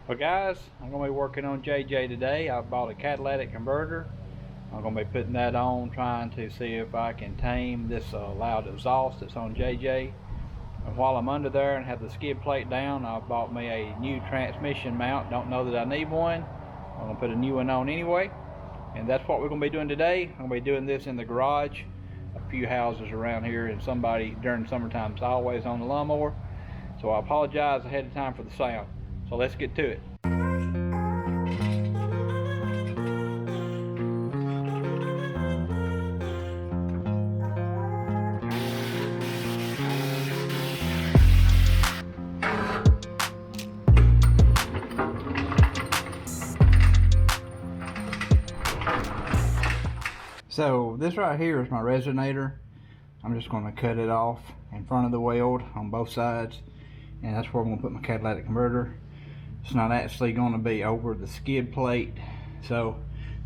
Well guys, I'm going to be working on JJ today. I bought a catalytic converter. I'm going to be putting that on, trying to see if I can tame this loud exhaust that's on JJ. And while I'm under there and have the skid plate down, I bought me a new transmission mount. Don't know that I need one. I'm going to put a new one on anyway. And that's what we're going to be doing today. I'm going to be doing this in the garage. A few houses around here, and somebody during summertime is always on the lawnmower. So I apologize ahead of time for the sound. So let's get to it. So this right here is my resonator. I'm just going to cut it off in front of the weld on both sides, and that's where I'm going to put my catalytic converter. It's not actually going to be over the skid plate. So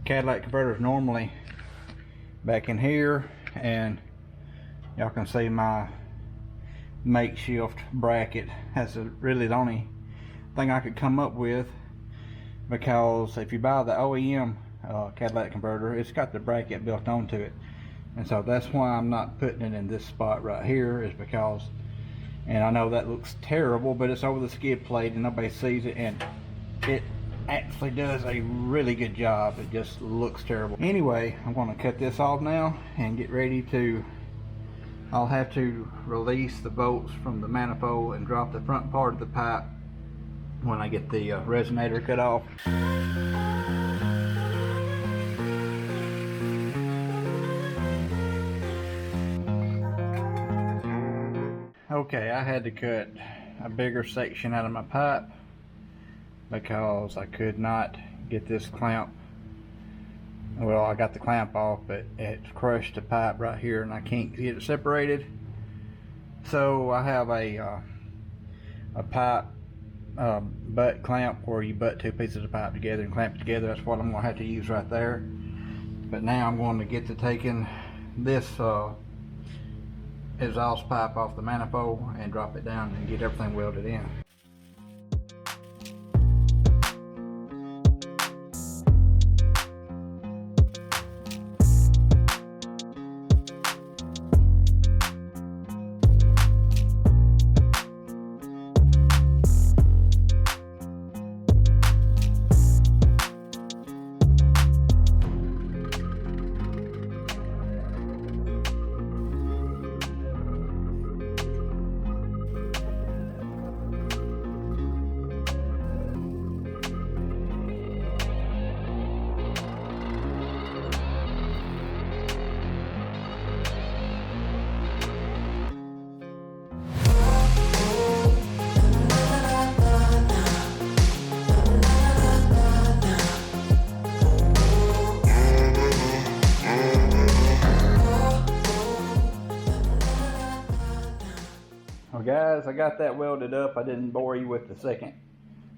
catalytic converter is normally back in here, and y'all can see my makeshift bracket. That's really the only thing I could come up with, because if you buy the OEM catalytic converter, it's got the bracket built onto it, and so that's why I'm not putting it in this spot right here, is because, and I know that looks terrible, but it's over the skid plate and nobody sees it, and it actually does a really good job. It just looks terrible. Anyway, I'm going to cut this off now and get ready to, I'll have to release the bolts from the manifold and drop the front part of the pipe when I get the resonator cut off. Okay, I had to cut a bigger section out of my pipe because I could not get this clamp. Well, I got the clamp off, but it crushed the pipe right here and I can't get it separated. So I have a pipe butt clamp where you butt two pieces of pipe together and clamp it together. That's what I'm going to have to use right there. But now I'm going to get to taking this exhaust pipe off the manifold and drop it down and get everything welded in. Well guys, I got that welded up. I didn't bore you with the second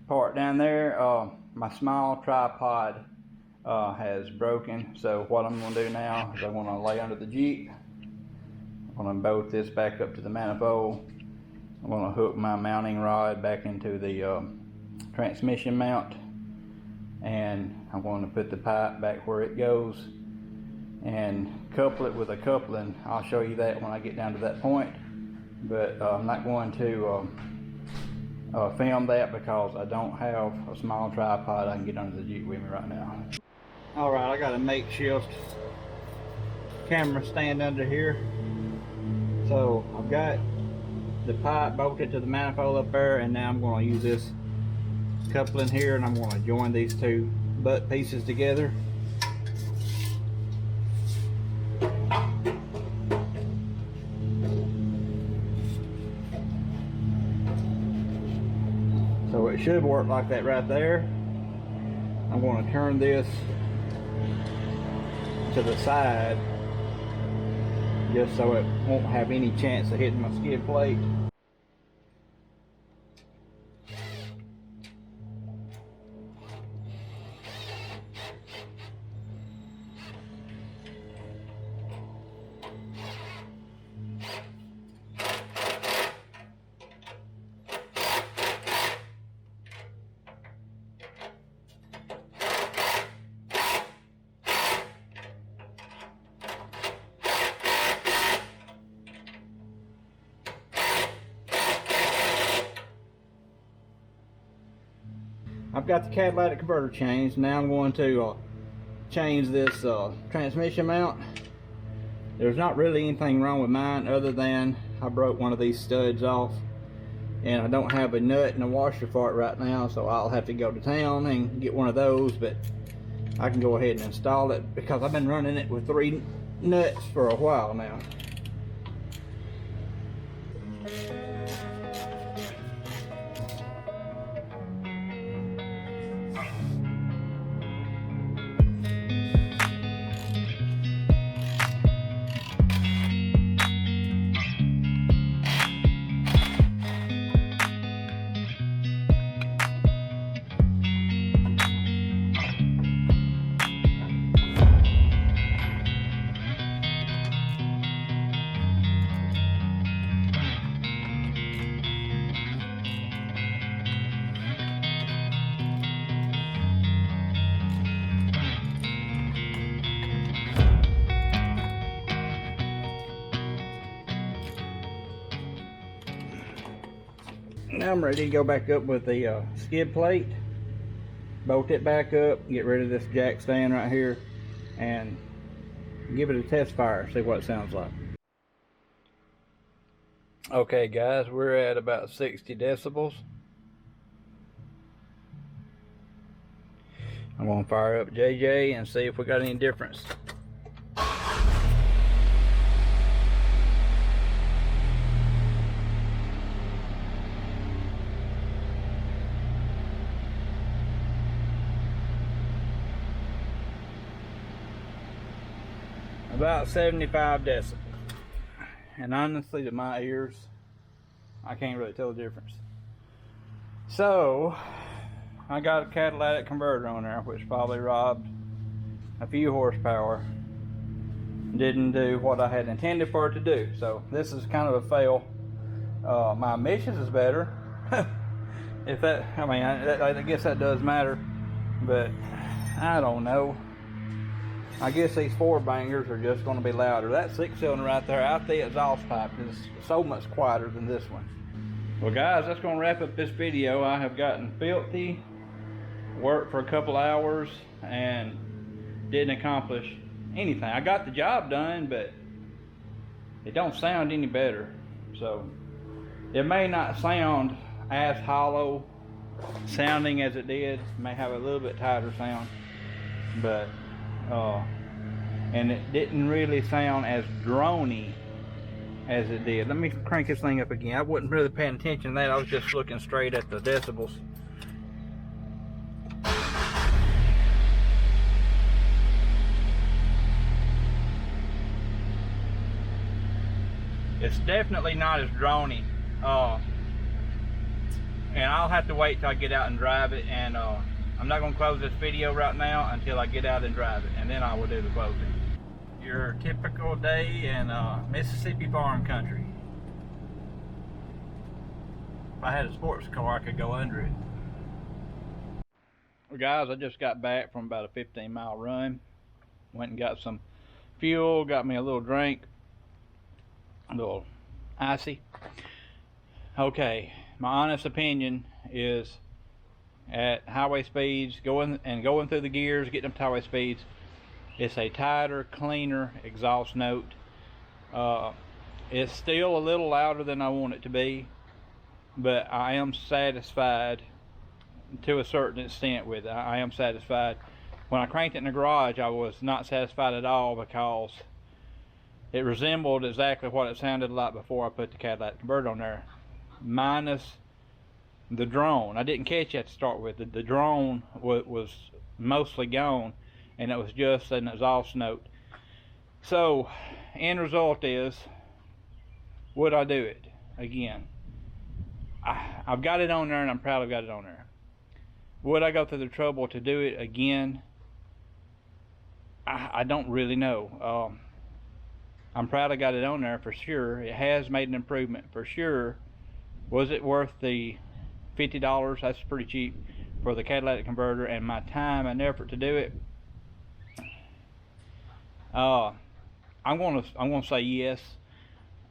part down there. My small tripod has broken, so what I'm going to do now is I'm going to lay under the Jeep. I'm going to bolt this back up to the manifold. I'm going to hook my mounting rod back into the transmission mount, and I'm going to put the pipe back where it goes and couple it with a coupling. I'll show you that when I get down to that point. But I'm not going to film that because I don't have a small tripod I can get under the Jeep with me right now. Alright, I got a makeshift camera stand under here. So I've got the pipe bolted to the manifold up there, and now I'm going to use this coupling here, and I'm going to join these two butt pieces together. So it should work like that right there. I'm going to turn this to the side just so it won't have any chance of hitting my skid plate. I've got the catalytic converter changed. Now I'm going to change this transmission mount. There's not really anything wrong with mine other than I broke one of these studs off, and I don't have a nut and a washer for it right now, so I'll have to go to town and get one of those. But I can go ahead and install it because I've been running it with 3 nuts for a while now. Now I'm ready to go back up with the skid plate, bolt it back up, get rid of this jack stand right here, and give it a test fire, see what it sounds like. Okay guys, we're at about 60 decibels. I'm gonna fire up JJ and see if we got any difference. About 75 decibels, and honestly to my ears I can't really tell the difference. So I got a catalytic converter on there, which probably robbed a few horsepower, didn't do what I had intended for it to do. So this is kind of a fail. My emissions is better. If that, I mean, I guess that does matter, but I don't know. I guess these 4 bangers are just going to be louder. That 6-cylinder right there out the exhaust pipe is so much quieter than this one. Well guys, that's going to wrap up this video. I have gotten filthy, worked for a couple hours, and didn't accomplish anything. I got the job done, but it don't sound any better. So it may not sound as hollow sounding as it did. It may have a little bit tighter sound, but and it didn't really sound as drony as it did. Let me crank this thing up again. I wasn't really paying attention to that. I was just looking straight at the decibels. It's definitely not as drony, and I'll have to wait till I get out and drive it, and I'm not going to close this video right now until I get out and drive it, and then I will do the closing. Your typical day in Mississippi farm country. If I had a sports car, I could go under it. Well guys, I just got back from about a 15-mile run. Went and got some fuel, got me a little drink, a little icy. Okay, my honest opinion is at highway speeds, going through the gears, getting up to highway speeds, it's a tighter, cleaner exhaust note. It's still a little louder than I want it to be, but I am satisfied to a certain extent with it. I am satisfied. When I cranked it in the garage, I was not satisfied at all because it resembled exactly what it sounded like before I put the catalytic converter on there, minus the drone. I didn't catch that to start with. The drone was mostly gone, and it was just an exhaust note. So end result is, would I do it again? I've got it on there, and I'm proud I've got it on there. Would I go through the trouble to do it again? I don't really know. I'm proud I got it on there for sure. It has made an improvement for sure. Was it worth the $50? That's pretty cheap for the catalytic converter and my time and effort to do it. I'm gonna say yes.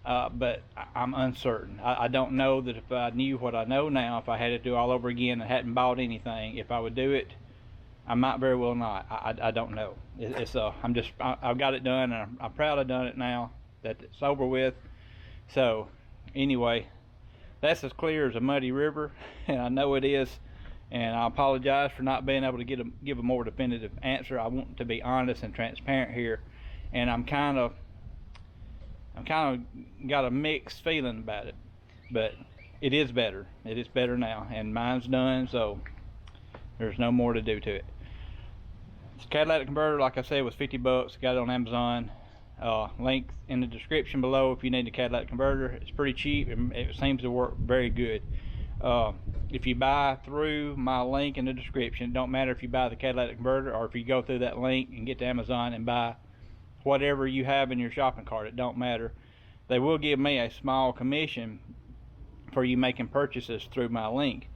but I'm uncertain. I don't know that if I knew what I know now, if I had to do all over again and hadn't bought anything, if I would do it. I might very well not. I don't know. I've got it done, and I'm proud I've done it now that it's over with. So anyway, that's as clear as a muddy river, and I know it is. And I apologize for not being able to give a more definitive answer. I want to be honest and transparent here, and I'm kind of got a mixed feeling about it, but it is better. It is better now, and mine's done, so there's no more to do to it. This catalytic converter, like I said, was 50 bucks. Got it on Amazon. Link in the description below if you need a catalytic converter. It's pretty cheap, and it seems to work very good. If you buy through my link in the description, it don't matter if you buy the catalytic converter or if you go through that link and get to Amazon and buy whatever you have in your shopping cart, it don't matter. They will give me a small commission for you making purchases through my link,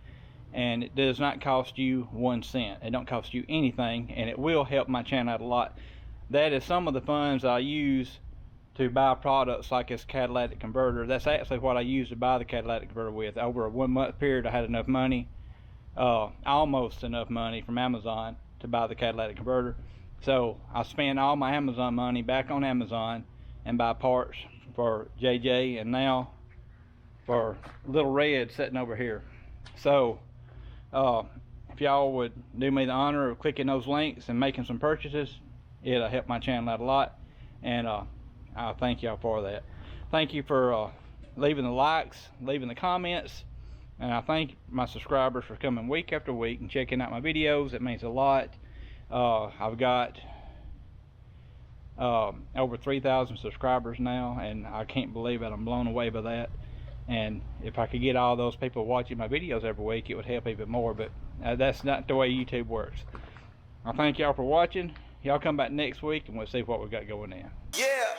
and it does not cost you 1 cent. It don't cost you anything, and it will help my channel out a lot. That is some of the funds I use to buy products like this catalytic converter. That's actually what I used to buy the catalytic converter with. Over a 1 month period, I had enough money, almost enough money from Amazon to buy the catalytic converter. So I spent all my Amazon money back on Amazon and buy parts for JJ, and now for Little Red sitting over here. So if y'all would do me the honor of clicking those links and making some purchases, it'll help my channel out a lot, and I thank y'all for that. Thank you for leaving the likes, leaving the comments, and I thank my subscribers for coming week after week and checking out my videos. It means a lot. I've got over 3,000 subscribers now, and I can't believe it. I'm blown away by that. And if I could get all those people watching my videos every week, it would help even more, but that's not the way YouTube works. I thank y'all for watching. Y'all come back next week and we'll see what we got going in. Yeah.